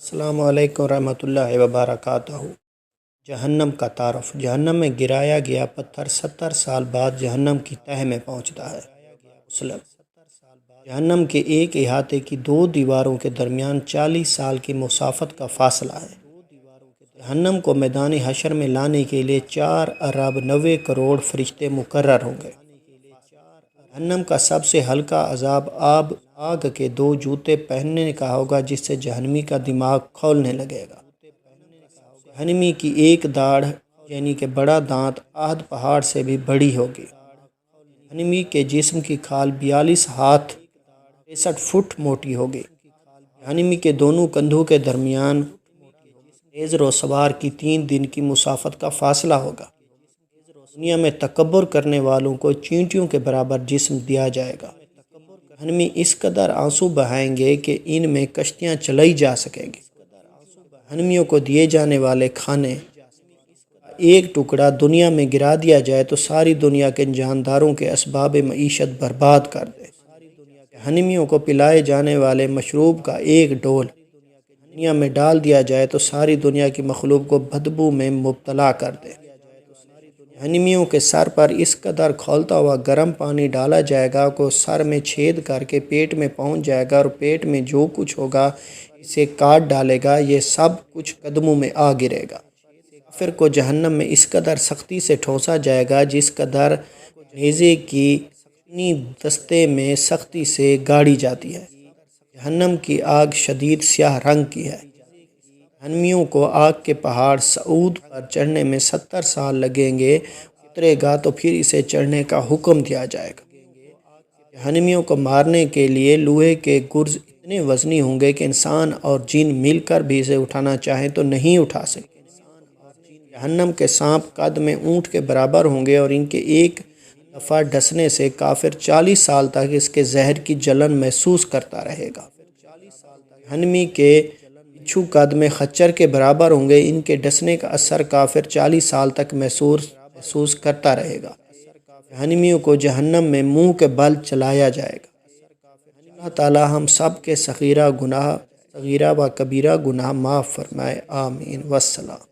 السلام علیکم ورحمۃ اللہ وبرکاتہ۔ جہنم کا تعارف۔ جہنم میں گرایا گیا پتھر 70 سال بعد جہنم کی تہہ میں پہنچتا ہے۔ مسلم۔ جہنم کے ایک احاطے کی 2 دیواروں کے درمیان 40 سال کی مسافت کا فاصلہ ہے۔ جہنم کو میدان حشر میں لانے کے لیے 4 ارب 90 کروڑ فرشتے مقرر ہوں گے۔ جہنم کا سب سے ہلکا عذاب آگ کے 2 جوتے پہننے کا ہوگا، جس سے جہنمی کا دماغ کھولنے لگے گا۔ جہنمی کی ایک داڑھ یعنی کہ بڑا دانت احد پہاڑ سے بھی بڑی ہوگی۔ جہنمی کے جسم کی کھال 42 ہاتھ 63 فٹ موٹی ہوگی۔ جہنمی کے دونوں کندھوں کے درمیان تیز رو سوار کی 3 دن کی مسافت کا فاصلہ ہوگا۔ دنیا میں تکبر کرنے والوں کو چینٹیوں کے برابر جسم دیا جائے گا۔ جہنمی اس قدر آنسو بہائیں گے کہ ان میں کشتیاں چلائی جا سکیں گی۔ جہنمیوں کو دیے جانے والے کھانے کا ایک ٹکڑا دنیا میں گرا دیا جائے تو ساری دنیا کے جانداروں کے اسباب معیشت برباد کر دے۔ جہنمیوں کو پلائے جانے والے مشروب کا ایک ڈول دنیا میں ڈال دیا جائے تو ساری دنیا کی مخلوق کو بدبو میں مبتلا کر دے۔ جہنمیوں کے سر پر اس قدر کھولتا ہوا گرم پانی ڈالا جائے گا کہ سر میں چھید کر کے پیٹ میں پہنچ جائے گا، اور پیٹ میں جو کچھ ہوگا اسے کاٹ ڈالے گا۔ یہ سب کچھ قدموں میں آ گرے گا۔ کافر کو جہنم میں اس قدر سختی سے ٹھونسا جائے گا جس قدر نیزے کی اپنی دستے میں سختی سے گاڑی جاتی ہے۔ جہنم کی آگ شدید سیاہ رنگ کی ہے۔ جہنمیوں کو آگ کے پہاڑ صعود پر چڑھنے میں 70 سال لگیں گے۔ اترے گا تو پھر اسے چڑھنے کا حکم دیا جائے گا۔ جہنمیوں کو مارنے کے لیے لوہے کے گرز اتنے وزنی ہوں گے کہ انسان اور جن مل کر بھی اسے اٹھانا چاہیں تو نہیں اٹھا سکتے۔ جہنم کے سانپ قد میں اونٹ کے برابر ہوں گے، اور ان کے ایک دفعہ ڈسنے سے کافر 40 سال تک اس کے زہر کی جلن محسوس کرتا رہے گا۔ جہنمی کے بچھو قد میں خچر کے برابر ہوں گے، ان کے ڈسنے کا اثر کافر 40 سال تک محسوس کرتا رہے گا۔ جہنمیوں کو جہنم میں منہ کے بل چلایا جائے گا۔ اللہ تعالی ہم سب کے صغیرہ و کبیرہ گناہ معاف فرمائے، آمین والسلام۔